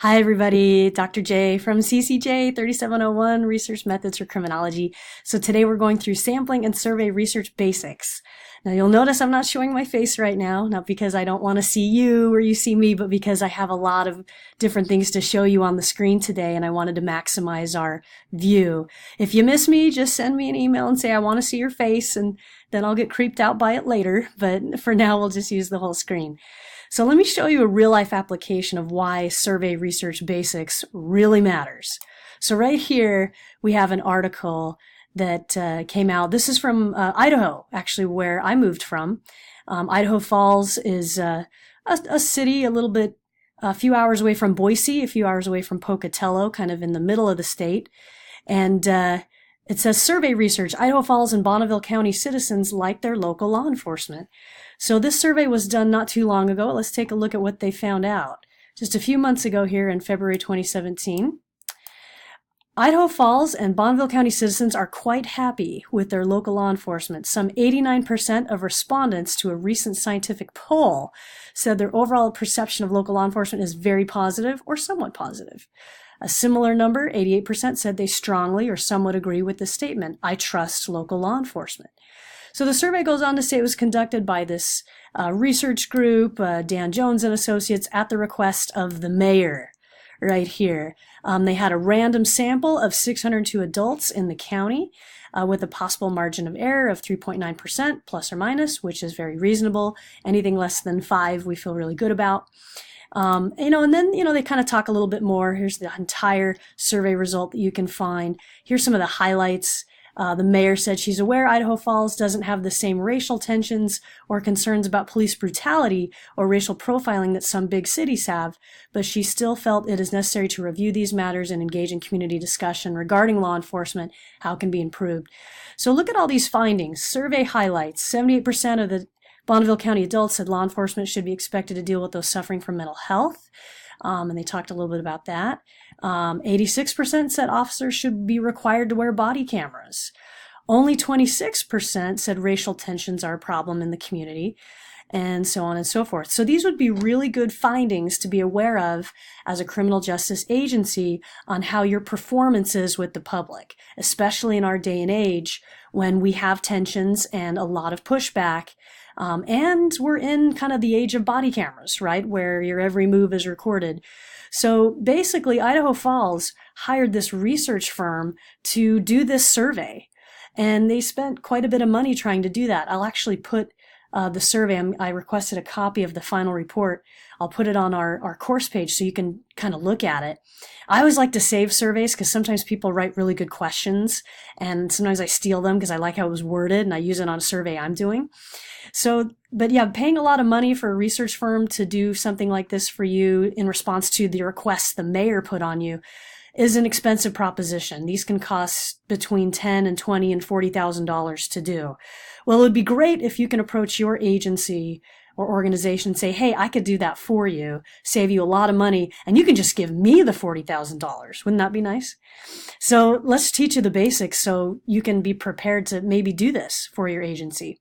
Hi, everybody. Dr. J from CCJ 3701 Research Methods for Criminology. So today we're going through sampling and survey research basics. Now you'll notice I'm not showing my face right now, not because I don't want to see you or you see me, but because I have a lot of different things to show you on the screen today and I wanted to maximize our view. If you miss me, just send me an email and say I want to see your face and then I'll get creeped out by it later. But for now, we'll just use the whole screen. So let me show you a real-life application of why survey research basics really matters. So right here, we have an article that came out. This is from Idaho, actually, where I moved from. Idaho Falls is a city a few hours away from Boise, a few hours away from Pocatello, kind of in the middle of the state. And it says survey research, Idaho Falls and Bonneville County citizens like their local law enforcement. So this survey was done not too long ago. Let's take a look at what they found out. Just a few months ago here in February 2017. Idaho Falls and Bonneville County citizens are quite happy with their local law enforcement. Some 89% of respondents to a recent scientific poll said their overall perception of local law enforcement is very positive or somewhat positive. A similar number, 88%, said they strongly or somewhat agree with the statement, I trust local law enforcement. So the survey goes on to say it was conducted by this research group, Dan Jones and Associates, at the request of the mayor right here. They had a random sample of 602 adults in the county with a possible margin of error of 3.9% plus or minus, which is very reasonable. Anything less than 5 we feel really good about. And then, they kind of talk a little bit more. Here's the entire survey result that you can find. Here's some of the highlights. The mayor said she's aware Idaho Falls doesn't have the same racial tensions or concerns about police brutality or racial profiling that some big cities have, but she still felt it is necessary to review these matters and engage in community discussion regarding law enforcement, how it can be improved. So look at all these findings. Survey highlights. 78% of the Bonneville County adults said law enforcement should be expected to deal with those suffering from mental health. And they talked a little bit about that. 86% said officers should be required to wear body cameras. Only 26% said racial tensions are a problem in the community, and so on and so forth. So these would be really good findings to be aware of as a criminal justice agency on how your performance is with the public, especially in our day and age when we have tensions and a lot of pushback. And we're in kind of the age of body cameras, right, where your every move is recorded. So basically, Idaho Falls hired this research firm to do this survey, and they spent quite a bit of money trying to do that. I'll actually put the survey, I requested a copy of the final report. I'll put it on our course page so you can kind of look at it. I always like to save surveys because sometimes people write really good questions, and sometimes I steal them because I like how it was worded and I use it on a survey I'm doing. So, but yeah, paying a lot of money for a research firm to do something like this for you in response to the requests the mayor put on you is an expensive proposition. These can cost between $10 and $20 and $40,000 to do. Well, it would be great if you can approach your agency or organization and say, hey, I could do that for you, save you a lot of money, and you can just give me the $40,000. Wouldn't that be nice? So let's teach you the basics so you can be prepared to maybe do this for your agency.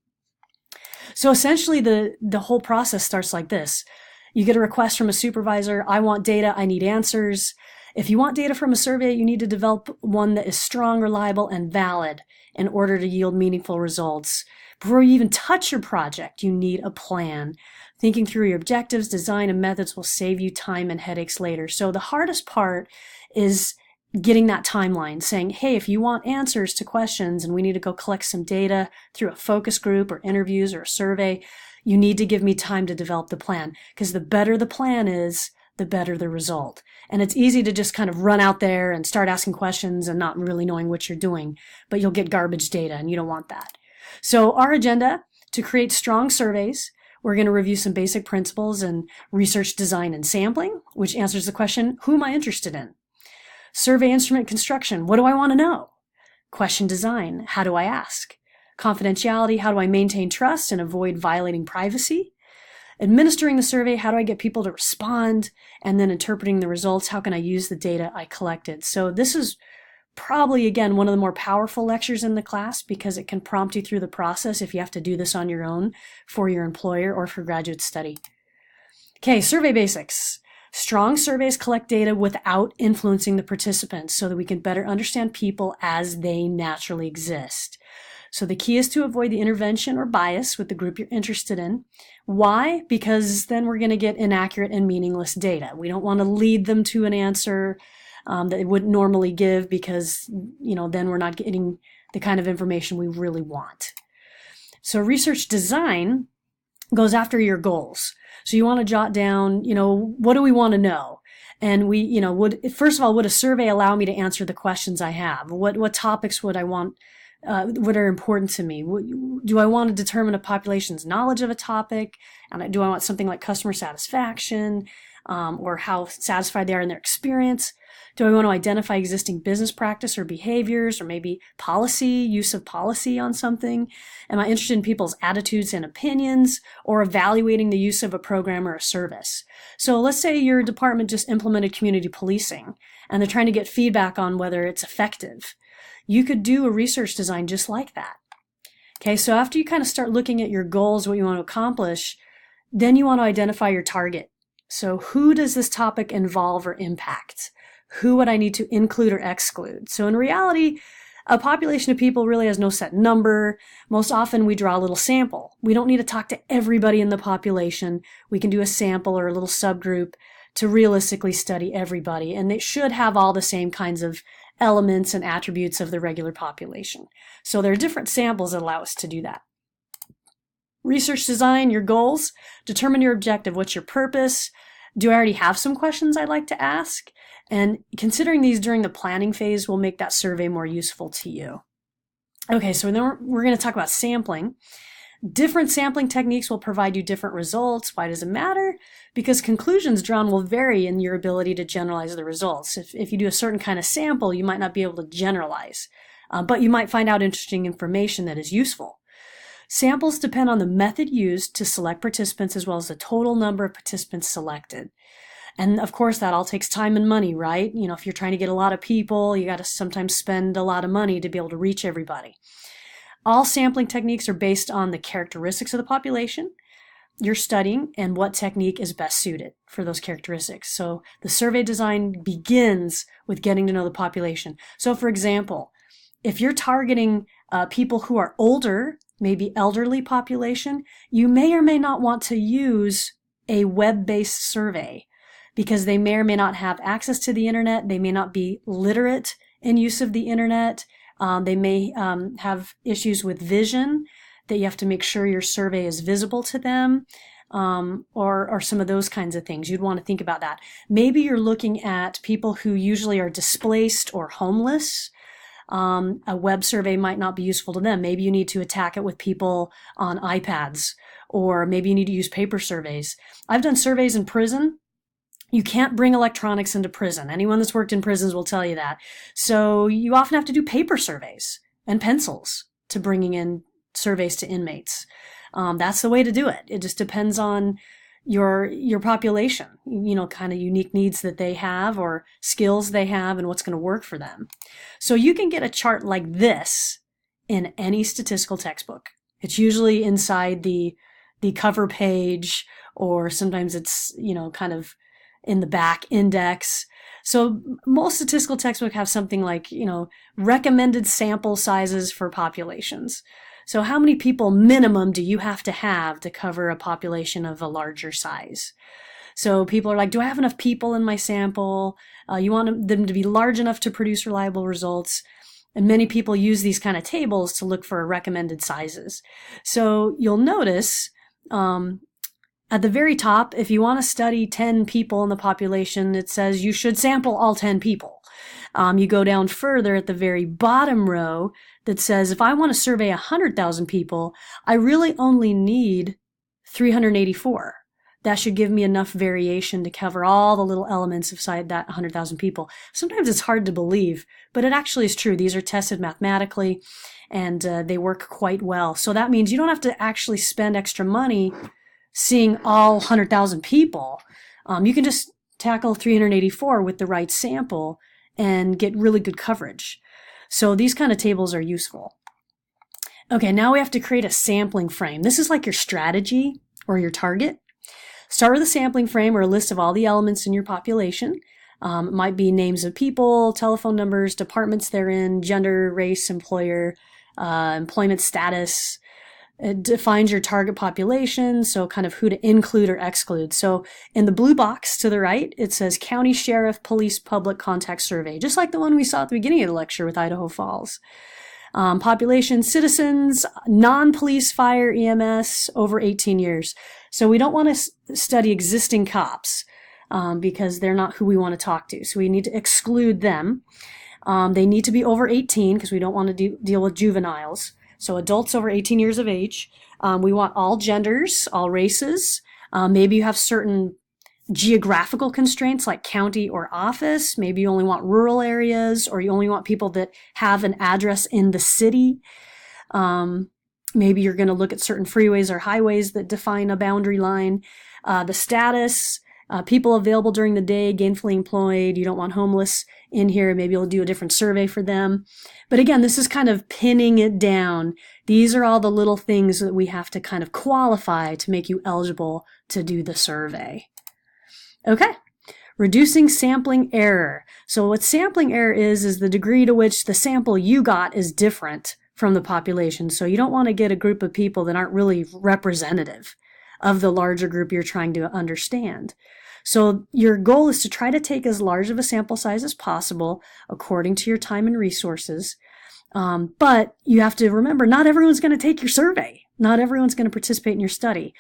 So essentially, the whole process starts like this. You get a request from a supervisor. I want data. I need answers. If you want data from a survey, you need to develop one that is strong, reliable, and valid in order to yield meaningful results. Before you even touch your project, you need a plan. Thinking through your objectives, design, and methods will save you time and headaches later. So the hardest part is getting that timeline, saying, hey, if you want answers to questions and we need to go collect some data through a focus group or interviews or a survey, you need to give me time to develop the plan, because the better the plan is, the better the result. And it's easy to just kind of run out there and start asking questions and not really knowing what you're doing, but you'll get garbage data and you don't want that. So our agenda, to create strong surveys, we're going to review some basic principles in research design and sampling, which answers the question, who am I interested in? Survey instrument construction, what do I want to know? Question design, how do I ask? Confidentiality, how do I maintain trust and avoid violating privacy? Administering the survey, how do I get people to respond? And then interpreting the results, how can I use the data I collected? So this is probably, again, one of the more powerful lectures in the class because it can prompt you through the process if you have to do this on your own for your employer or for graduate study. Okay, survey basics. Strong surveys collect data without influencing the participants so that we can better understand people as they naturally exist. So the key is to avoid the intervention or bias with the group you're interested in. Why? Because then we're going to get inaccurate and meaningless data. We don't want to lead them to an answer that they wouldn't normally give, because, then we're not getting the kind of information we really want. So research design goes after your goals. So you want to jot down, what do we want to know? And first of all, would a survey allow me to answer the questions I have? What topics would I want, what are important to me? Do I want to determine a population's knowledge of a topic? And do I want something like customer satisfaction, or how satisfied they are in their experience? Do I want to identify existing business practice or behaviors, or maybe use of policy on something? Am I interested in people's attitudes and opinions, or evaluating the use of a program or a service? So let's say your department just implemented community policing, and they're trying to get feedback on whether it's effective. You could do a research design just like that. Okay, so after you kind of start looking at your goals, what you want to accomplish, then you want to identify your target. So who does this topic involve or impact? Who would I need to include or exclude? So in reality, a population of people really has no set number. Most often we draw a little sample. We don't need to talk to everybody in the population. We can do a sample or a little subgroup to realistically study everybody. And they should have all the same kinds of elements and attributes of the regular population. So there are different samples that allow us to do that. Research design, your goals, determine your objective. What's your purpose? Do I already have some questions I'd like to ask? And considering these during the planning phase will make that survey more useful to you. Okay, so then we're going to talk about sampling. Different sampling techniques will provide you different results. Why does it matter? Because conclusions drawn will vary in your ability to generalize the results. If you do a certain kind of sample, you might not be able to generalize, but you might find out interesting information that is useful. Samples depend on the method used to select participants as well as the total number of participants selected. And of course, that all takes time and money, right? If you're trying to get a lot of people, you got to sometimes spend a lot of money to be able to reach everybody. All sampling techniques are based on the characteristics of the population you're studying and what technique is best suited for those characteristics. So the survey design begins with getting to know the population. So for example, if you're targeting people who are older, maybe elderly population, you may or may not want to use a web-based survey because they may or may not have access to the internet. They may not be literate in use of the internet. They may have issues with vision that you have to make sure your survey is visible to them, or some of those kinds of things. You'd want to think about that. Maybe you're looking at people who usually are displaced or homeless. A web survey might not be useful to them. Maybe you need to attack it with people on iPads, or maybe you need to use paper surveys. I've done surveys in prison. You can't bring electronics into prison. Anyone that's worked in prisons will tell you that. So you often have to do paper surveys and pencils to bringing in surveys to inmates. That's the way to do it. It just depends on your population, kind of unique needs that they have or skills they have and what's going to work for them. So you can get a chart like this in any statistical textbook. It's usually inside the cover page, or sometimes it's, kind of in the back index. So most statistical textbooks have something like, recommended sample sizes for populations. So how many people minimum do you have to cover a population of a larger size? So people are like, do I have enough people in my sample? You want them to be large enough to produce reliable results. And many people use these kind of tables to look for recommended sizes. So you'll notice at the very top, if you want to study 10 people in the population, it says you should sample all 10 people. You go down further at the very bottom row that says, if I want to survey 100,000 people, I really only need 384. That should give me enough variation to cover all the little elements inside that 100,000 people. Sometimes it's hard to believe, but it actually is true. These are tested mathematically, and they work quite well. So that means you don't have to actually spend extra money seeing all 100,000 people. You can just tackle 384 with the right sample and get really good coverage. So these kind of tables are useful. Okay, now we have to create a sampling frame. This is like your strategy or your target. Start with a sampling frame or a list of all the elements in your population. It might be names of people, telephone numbers, departments they're in, gender, race, employer, employment status. It defines your target population, so kind of who to include or exclude. So in the blue box to the right, it says County Sheriff Police Public Contact Survey, just like the one we saw at the beginning of the lecture with Idaho Falls. Population, citizens, non-police, fire, EMS, over 18 years. So we don't want to study existing cops because they're not who we want to talk to. So we need to exclude them. They need to be over 18 because we don't want to deal with juveniles. So adults over 18 years of age. We want all genders, all races. Maybe you have certain geographical constraints like county or office. Maybe you only want rural areas, or you only want people that have an address in the city. Maybe you're going to look at certain freeways or highways that define a boundary line. The status, people available during the day, gainfully employed. You don't want homeless in here. Maybe you'll do a different survey for them. But again, this is kind of pinning it down. These are all the little things that we have to kind of qualify to make you eligible to do the survey. Okay, reducing sampling error. So what sampling error is the degree to which the sample you got is different from the population. So you don't want to get a group of people that aren't really representative of the larger group you're trying to understand. So your goal is to try to take as large of a sample size as possible according to your time and resources. But you have to remember, not everyone's going to take your survey. Not everyone's going to participate in your study.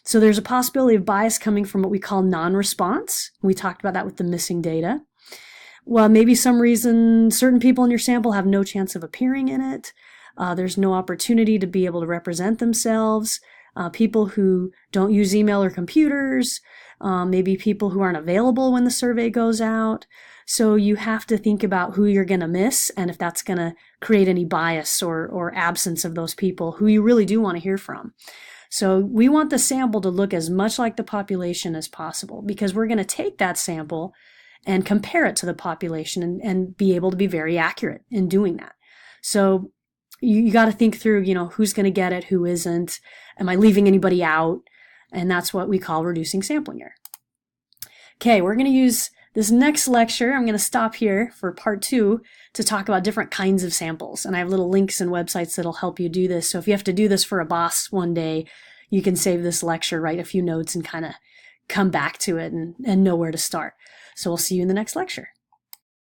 So there's a possibility of bias coming from what we call non-response. We talked about that with the missing data. Well, maybe some reason certain people in your sample have no chance of appearing in it. There's no opportunity to be able to represent themselves. People who don't use email or computers. Maybe people who aren't available when the survey goes out. So you have to think about who you're going to miss and if that's going to create any bias or absence of those people who you really do want to hear from. So we want the sample to look as much like the population as possible because we're going to take that sample and compare it to the population and be able to be very accurate in doing that. So you got to think through, who's going to get it, who isn't, am I leaving anybody out? And that's what we call reducing sampling error. Okay, we're going to use this next lecture. I'm going to stop here for part 2 to talk about different kinds of samples. And I have little links and websites that'll help you do this. So if you have to do this for a boss one day, you can save this lecture, write a few notes, and kind of come back to it and know where to start. So we'll see you in the next lecture.